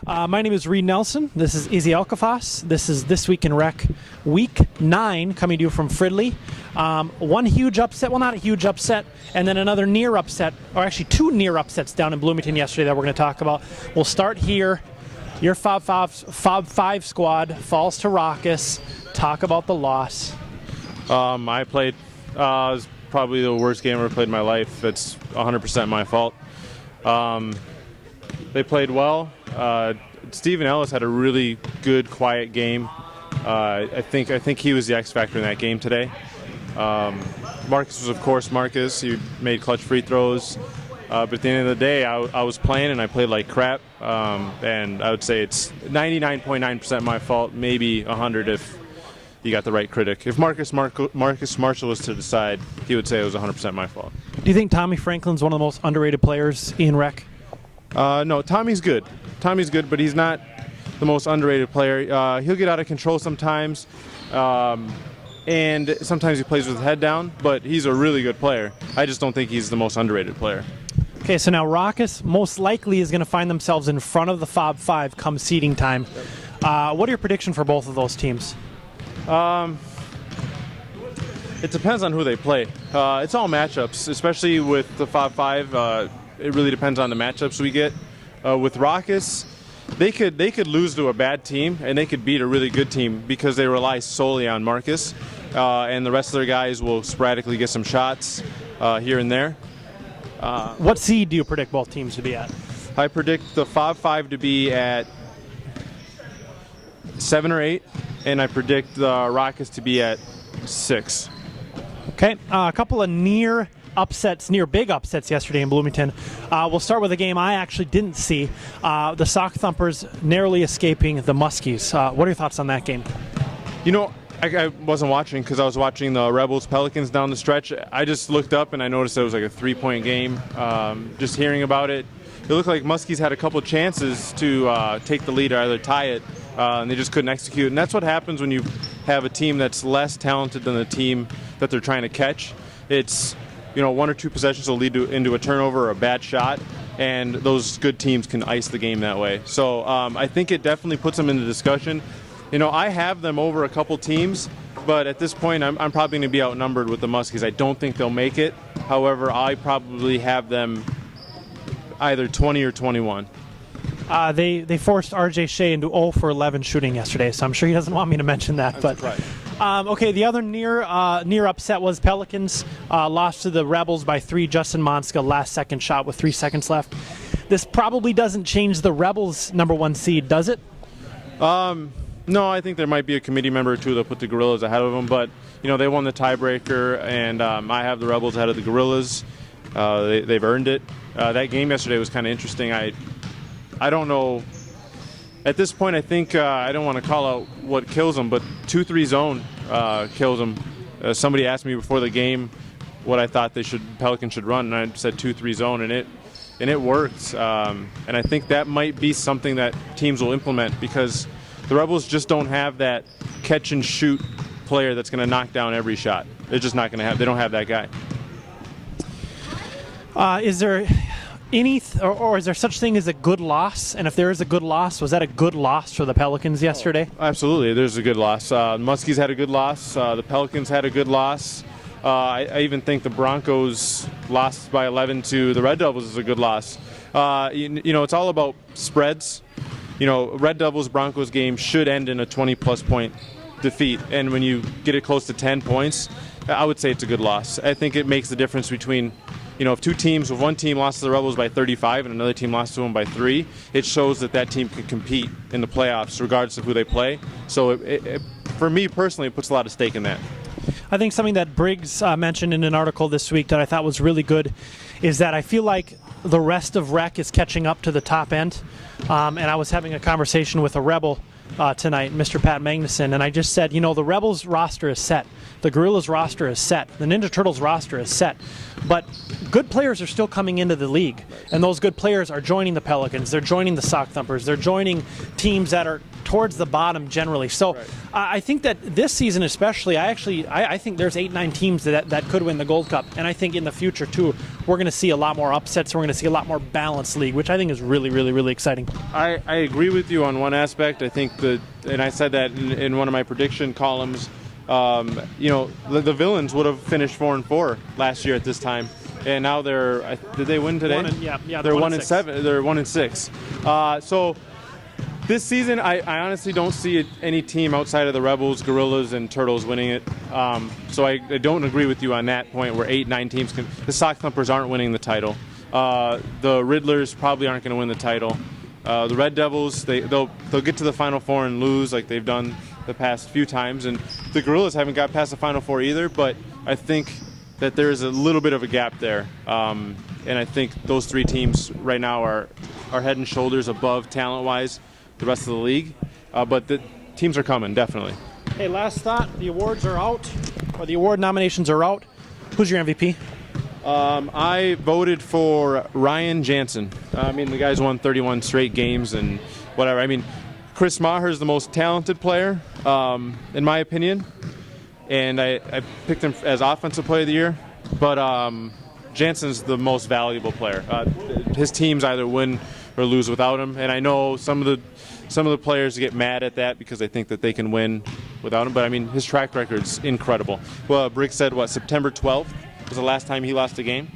My name is Reed Nelson. This is Izzy Alkafas. This is This Week in Rec, Week 9, coming to you from Fridley. One huge upset, well, not a huge upset, and then another near upset, or actually two near upsets down in Bloomington yesterday that we're going to talk about. We'll start here. Your Fob 5 squad falls to Raucous. Talk about the loss. I played, it was probably the worst game I've ever played in my life. It's 100% my fault. They played well. Stephen Ellis had a really good, quiet game. I think he was the X factor in that game today. Marcus was, of course, Marcus. He made clutch free throws. But at the end of the day, I was playing and I played like crap. And I would say it's 99.9% my fault, maybe 100 if you got the right critic. If Marcus Marshall was to decide, he would say it was 100% my fault. Do you think Tommy Franklin's one of the most underrated players in Rec? No, Tommy's good. Tommy's good, but he's not the most underrated player. He'll get out of control sometimes, and sometimes he plays with his head down, but he's a really good player. I just don't think he's the most underrated player. Okay, so now Raucous most likely is going to find themselves in front of the Fob 5 come seeding time. What are your predictions for both of those teams? It depends on who they play. It's all matchups, especially with the Fob 5. It really depends on the matchups we get. With Raucous, they could lose to a bad team and they could beat a really good team because they rely solely on Marcus, and the rest of their guys will sporadically get some shots here and there. What seed do you predict both teams to be at? I predict the Fob 5 to be at 7 or 8, and I predict the Raucous to be at 6. Okay, a couple of near big upsets yesterday in Bloomington. We'll start with a game I actually didn't see. The Sock Thumpers narrowly escaping the Muskies. What are your thoughts on that game? You know, I wasn't watching because I was watching the Rebels Pelicans down the stretch. I just looked up and I noticed it was like a 3-point game. Just hearing about it, it looked like Muskies had a couple chances to take the lead or either tie it, and they just couldn't execute. And that's what happens when you have a team that's less talented than the team that they're trying to catch. It's, you know, 1 or 2 possessions will lead into a turnover or a bad shot, and those good teams can ice the game that way. So I think it definitely puts them in the discussion. You know, I have them over a couple teams, but at this point I'm probably going to be outnumbered with the Muskies. I don't think they'll make it. However, I probably have them either 20 or 21. They forced RJ Shea into 0 for 11 shooting yesterday, so I'm sure he doesn't want me to mention that. That's right. Okay, the other near upset was Pelicans lost to the Rebels by 3. Justin Monska, last second shot with 3 seconds left. This probably doesn't change the Rebels' #1 seed, does it? No, I think there might be a committee member or two that put the Gorillas ahead of them, but you know, they won the tiebreaker, and I have the Rebels ahead of the Gorillas. They've earned it. That game yesterday was kind of interesting. I don't know. At this point, I think I don't want to call out what kills them, but 2-3 zone kills them. Somebody asked me before the game what I thought Pelicans should run, and I said 2-3 zone, and it worked. And I think that might be something that teams will implement because the Rebels just don't have that catch and shoot player that's going to knock down every shot. They're just not going to have. They don't have that guy. Is there or is there such thing as a good loss? And if there is a good loss, was that a good loss for the Pelicans yesterday? Oh, absolutely, there's a good loss. Muskies had a good loss. The Pelicans had a good loss. I even think the Broncos lost by 11 to the Red Devils is a good loss. You know, it's all about spreads. You know, Red Devils-Broncos game should end in a 20-plus point defeat. And when you get it close to 10 points, I would say it's a good loss. I think it makes the difference between, you know, if one team lost to the Rebels by 35 and another team lost to them by 3, it shows that team can compete in the playoffs regardless of who they play. So for me personally, it puts a lot of stake in that. I think something that Briggs mentioned in an article this week that I thought was really good is that I feel like the rest of Rec is catching up to the top end. And I was having a conversation with a Rebel tonight, Mr. Pat Magnuson, and I just said, you know, the Rebels roster is set. The Gorillas roster is set. The Ninja Turtles roster is set. But good players are still coming into the league. And those good players are joining the Pelicans. They're joining the Sock Thumpers. They're joining teams that are towards the bottom generally. So I think that this season especially, I think there's 8-9 teams that could win the Gold Cup. And I think in the future too, we're going to see a lot more upsets. We're going to see a lot more balanced league, which I think is really, really, really exciting. I agree with you on one aspect. I think and I said that in one of my prediction columns, the Villains would have finished 4-4 last year at this time. And now did they win today? They're 1-7. They're 1-6. So this season, I honestly don't see any team outside of the Rebels, Gorillas, and Turtles winning it. So I don't agree with you on that point where 8-9 teams the Sock Thumpers aren't winning the title. The Riddlers probably aren't going to win the title. The Red Devils, they'll get to the Final Four and lose like they've done the past few times. And the Gorillas haven't got past the Final Four either, but I think that there is a little bit of a gap there. And I think those three teams right now are head and shoulders above talent-wise the rest of the league. But the teams are coming, definitely. Hey, last thought. The awards are out, or the award nominations are out. Who's your MVP? I voted for Ryan Jansen. The guy's won 31 straight games and whatever. Chris Maher is the most talented player, in my opinion. And I picked him as Offensive Player of the Year, but Jansen's the most valuable player. His teams either win or lose without him, and I know some of the players get mad at that because they think that they can win without him. But his track record's incredible. Well, Briggs said September 12th was the last time he lost a game.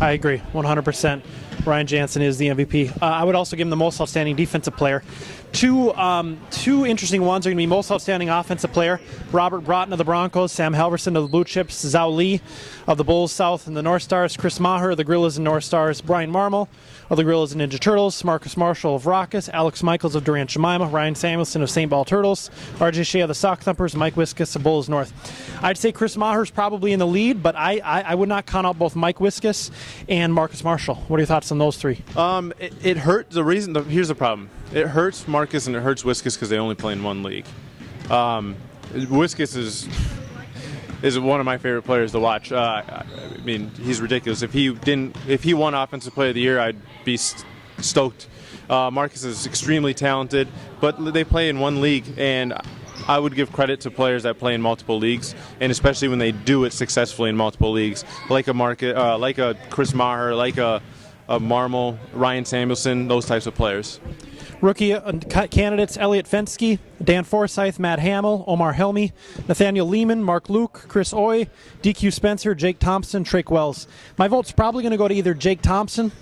I agree, 100%. Ryan Jansen is the MVP. I would also give him the most outstanding defensive player. Two interesting ones are going to be most outstanding offensive player, Robert Broughton of the Broncos, Sam Halverson of the Blue Chips, Zhao Li of the Bulls South and the North Stars, Chris Maher of the Gorillas and North Stars, Brian Marmol of the Gorillas and Ninja Turtles, Marcus Marshall of Raucus, Alex Michaels of Durant Jemima, Ryan Samuelson of St. Paul Turtles, RJ Shea of the Sock Thumpers, Mike Wiskus of Bulls North. I'd say Chris Maher's probably in the lead, but I would not count out both Mike Wiskus and Marcus Marshall. What are your thoughts on those three? It hurt. Here's the problem. It hurts Marcus and it hurts Wiskus because they only play in one league. Wiskus is one of my favorite players to watch. He's ridiculous. If he won Offensive Player of the Year, I'd be stoked. Marcus is extremely talented, but they play in one league, and I would give credit to players that play in multiple leagues, and especially when they do it successfully in multiple leagues, like a Chris Maher, like a Marmol, Ryan Samuelson, those types of players. Rookie candidates Elliot Fensky, Dan Forsyth, Matt Hamill, Omar Helmy, Nathaniel Lehman, Mark Luke, Chris Oy, DQ Spencer, Jake Thompson, Trake Wells. My vote's probably going to go to either Jake Thompson,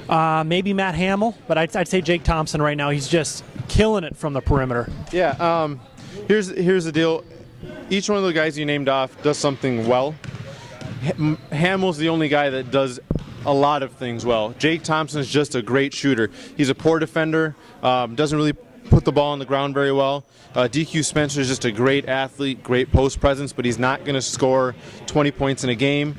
maybe Matt Hamill, but I'd say Jake Thompson right now. He's just killing it from the perimeter. Yeah, here's the deal. Each one of the guys you named off does something well. Hamill's the only guy that does a lot of things well. Jake Thompson is just a great shooter. He's a poor defender, doesn't really put the ball on the ground very well. DQ Spencer is just a great athlete, great post presence, but he's not going to score 20 points in a game.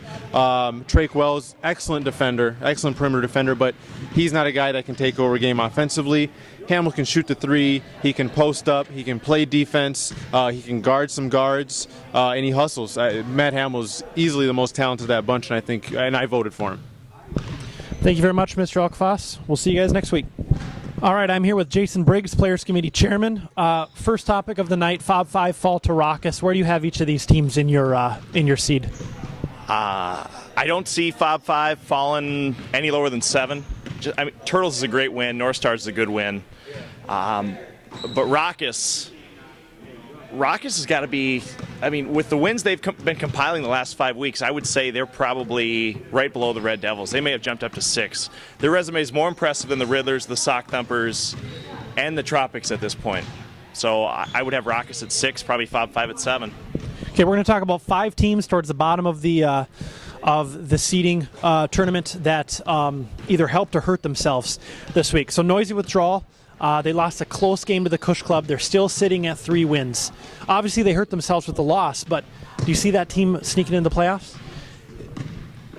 Trake Wells, excellent defender, excellent perimeter defender, but he's not a guy that can take over a game offensively. Hamill can shoot the three, he can post up, he can play defense, he can guard some guards, and he hustles. Matt Hamill is easily the most talented of that bunch, and I voted for him. Thank you very much, Mr. Elkfoss. We'll see you guys next week. All right, I'm here with Jason Briggs, Players Committee Chairman. First topic of the night, Fob 5 fall to Raucus. Where do you have each of these teams in your seed? I don't see Fob 5 falling any lower than 7. Turtles is a great win. North Stars is a good win. But Raucus has got to be, with the wins they've been compiling the last 5 weeks, I would say they're probably right below the Red Devils. They may have jumped up to 6. Their resume is more impressive than the Riddlers, the Sock Thumpers, and the Tropics at this point. So I would have Raucus at 6, probably Fob 5 at 7. Okay, we're going to talk about 5 teams towards the bottom of the seeding tournament that either helped or hurt themselves this week. So Noisy Withdrawal. They lost a close game to the Cush Club. They're still sitting at 3 wins. Obviously, they hurt themselves with the loss, but do you see that team sneaking into the playoffs?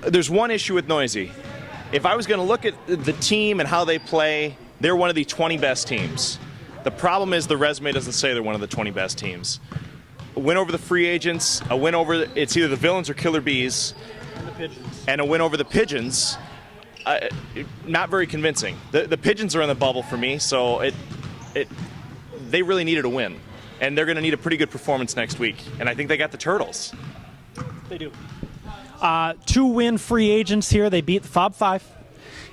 There's one issue with Noisy. If I was going to look at the team and how they play, they're one of the 20 best teams. The problem is the resume doesn't say they're one of the 20 best teams. A win over the free agents, a win over it's either the Villains or Killer Bees, and a win over the Pigeons. Not very convincing. The Pigeons are in the bubble for me, so they really needed a win. And they're going to need a pretty good performance next week. And I think they got the Turtles. They do. 2-win free agents here. They beat the Fob 5,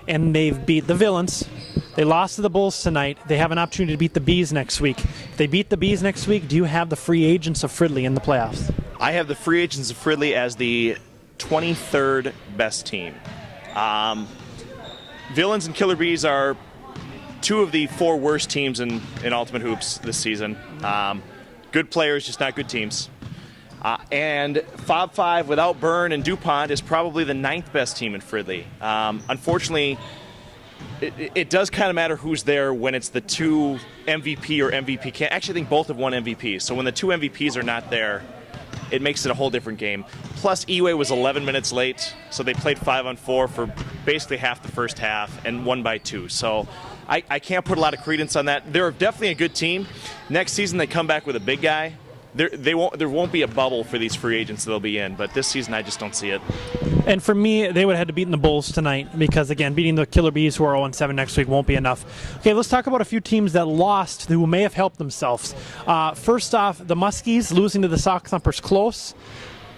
and they've beat the Villains. They lost to the Bulls tonight. They have an opportunity to beat the Bees next week. If they beat the Bees next week, do you have the free agents of Fridley in the playoffs? I have the free agents of Fridley as the 23rd best team. Villains and Killer Bees are two of the 4 worst teams in Ultimate Hoops this season. Good players, just not good teams. And Fob 5 without Byrne and DuPont is probably the 9th best team in Fridley. Unfortunately, it does kind of matter who's there when it's the 2 MVP or MVP can't. Actually, I think both have won MVP. So when the 2 MVPs are not there, it makes it a whole different game. Plus, Eway was 11 minutes late, so they played 5-on-4 for basically half the first half and won by 2. So I can't put a lot of credence on that. They're definitely a good team. Next season, they come back with a big guy. There won't be a bubble for these free agents that they'll be in, but this season I just don't see it. And for me, they would have had to beat the Bulls tonight because, again, beating the Killer Bees, who are 0-7 next week, won't be enough. Okay, let's talk about a few teams that lost who may have helped themselves. First off, the Muskies losing to the Sock Thumpers close.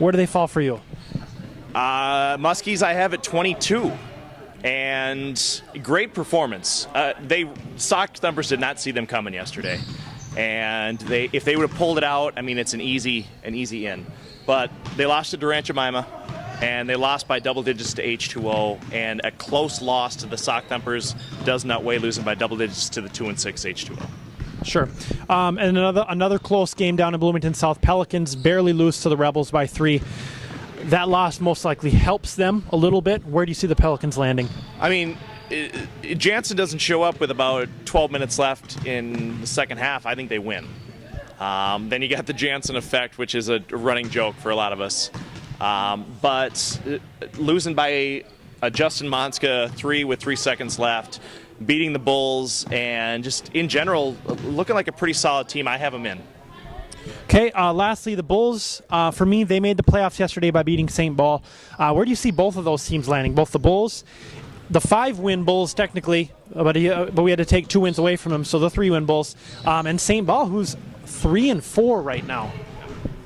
Where do they fall for you? Muskies I have at 22. And great performance. Sock Thumpers did not see them coming yesterday. And if they would have pulled it out, I mean, it's an easy in. But they lost to Durant Jemima, and they lost by double digits to H2O, and a close loss to the Sock Thumpers does not weigh losing by double digits to the 2-6 H2O. Sure. And another close game down in Bloomington South. Pelicans barely lose to the Rebels by 3. That loss most likely helps them a little bit. Where do you see the Pelicans landing? I mean, Jansen doesn't show up with about 12 minutes left in the second half. I think they win. Then you got the Jansen effect, which is a running joke for a lot of us. But losing by a Justin Monska 3 with 3 seconds left, beating the Bulls, and just in general looking like a pretty solid team, I have them in. Okay, lastly, the Bulls, for me, they made the playoffs yesterday by beating St. Paul. Where do you see both of those teams landing? Both the Bulls, the 5-win Bulls technically, but we had to take 2 wins away from them, so the 3-win Bulls, and St. Paul, who's 3-4 right now.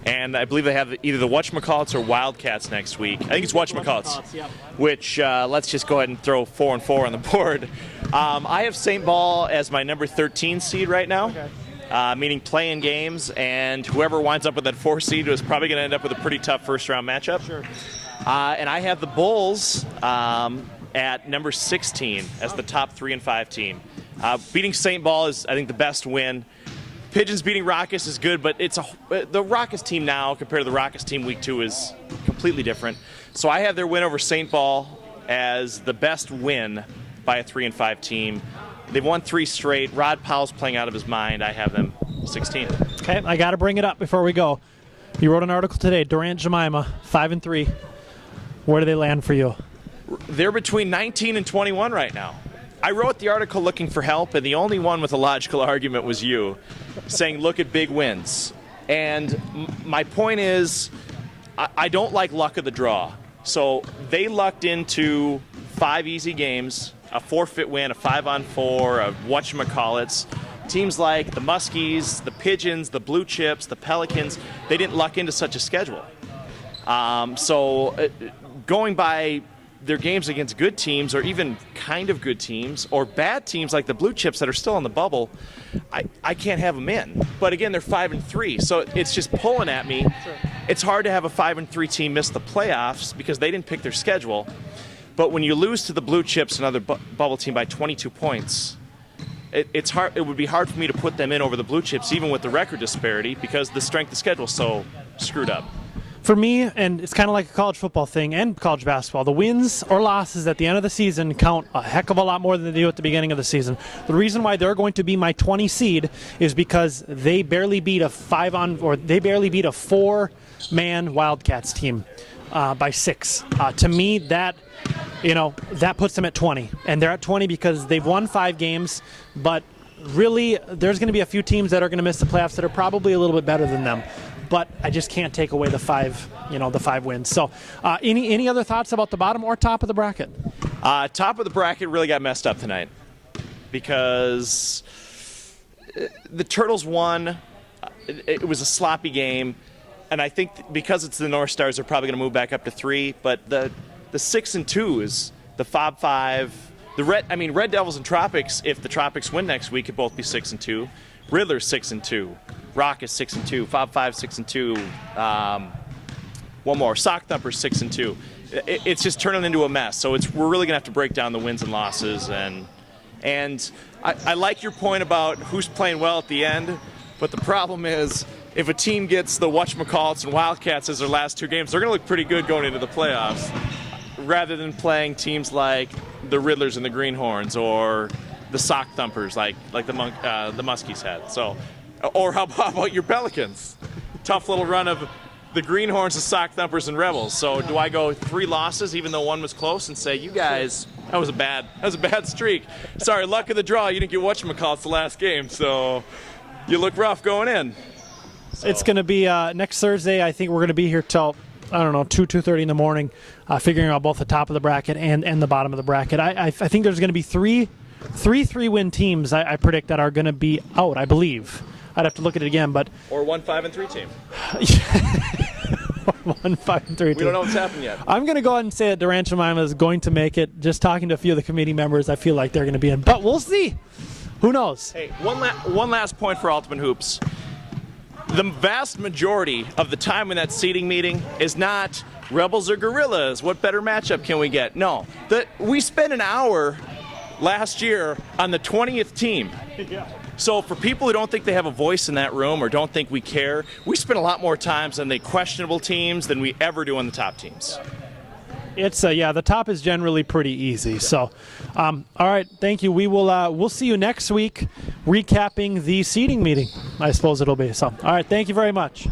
And I believe they have either the Whatchamacallits or Wildcats next week. I think it's Whatchamacallits, Yep. which let's just go ahead and throw 4-4 on the board. I have St. Paul as my number 13 seed right now. Okay. Meaning playing games, and whoever winds up with that 4 seed is probably going to end up with a pretty tough first-round matchup. Sure. And I have the Bulls at number 16 as the top 3 and 5 team. Beating St. Paul is, I think, the best win. Pigeons beating Raucous is good, but the Raucous team now compared to the Raucous team week 2 is completely different. So I have their win over St. Paul as the best win by a 3 and 5 team. They've won 3 straight. Rod Powell's playing out of his mind. I have them 16. Okay, I got to bring it up before we go. You wrote an article today, Durant Jemima, 5-3. Where do they land for you? They're between 19 and 21 right now. I wrote the article looking for help, and the only one with a logical argument was you, saying look at big wins. And my point is, I don't like luck of the draw. So they lucked into 5 easy games, a forfeit win, a 5-on-4, a whatchamacallits. Teams like the Muskies, the Pigeons, the Blue Chips, the Pelicans, they didn't luck into such a schedule. So going by their games against good teams, or even kind of good teams, or bad teams like the Blue Chips that are still on the bubble, I can't have them in. But again, they're 5-3, so it's just pulling at me. Sure. It's hard to have a 5-3 team miss the playoffs because they didn't pick their schedule. But when you lose to the Blue Chips, another bubble team, by 22 points, it's hard. It would be hard for me to put them in over the Blue Chips, even with the record disparity, because the strength of schedule is so screwed up. For me, and it's kind of like a college football thing and college basketball, the wins or losses at the end of the season count a heck of a lot more than they do at the beginning of the season. The reason why they're going to be my 20 seed is because they barely beat a 4-man Wildcats team by 6. To me, that puts them at 20, and they're at 20 because they've won 5 games, but really there's going to be a few teams that are going to miss the playoffs that are probably a little bit better than them. But I just can't take away the 5 wins. So, any other thoughts about the bottom or top of the bracket? Top of the bracket really got messed up tonight because the Turtles won. It was a sloppy game, and I think because it's the North Stars, they're probably going to move back up to 3. But the 6-2 is the Fob 5. Red Devils and Tropics. If the Tropics win next week, could both be 6-2. Riddler's 6-2. Rock is 6-2. Fob 5 6-2. One more. Sock Thumper 6-2. It's just turning into a mess. So we're really gonna have to break down the wins and losses. And I like your point about who's playing well at the end. But the problem is, if a team gets the whatchamacallits and Wildcats as their last 2 games, they're gonna look pretty good going into the playoffs, rather than playing teams like the Riddlers and the Greenhorns or the Sock Thumpers like the Muskies had. So, or how about your Pelicans? Tough little run of the Greenhorns, the Sock Thumpers, and Rebels. So do I go 3 losses, even though one was close, and say, you guys, that was a bad streak. Sorry, luck of the draw. You didn't get whatchamacallits the last game, so you look rough going in. So. It's going to be next Thursday. I think we're going to be here till 2:30 in the morning, figuring out both the top of the bracket and the bottom of the bracket. I think there's going to be three 3-win teams. I predict that are going to be out. I believe. I'd have to look at it again, but or 1 5-3 team. 1 5-3 team. We don't know what's happened yet. I'm going to go ahead and say that Durant Jemima is going to make it. Just talking to a few of the committee members, I feel like they're going to be in, but we'll see. Who knows? Hey, one last point for Ultimate Hoops. The vast majority of the time in that seating meeting is not Rebels or Gorillas. What better matchup can we get? No. We spent an hour last year on the 20th team. Yeah. So for people who don't think they have a voice in that room or don't think we care, we spend a lot more times on the questionable teams than we ever do on the top teams. It's the top is generally pretty easy. So, all right, thank you. We'll see you next week, recapping the seating meeting. I suppose it'll be. So, all right, thank you very much.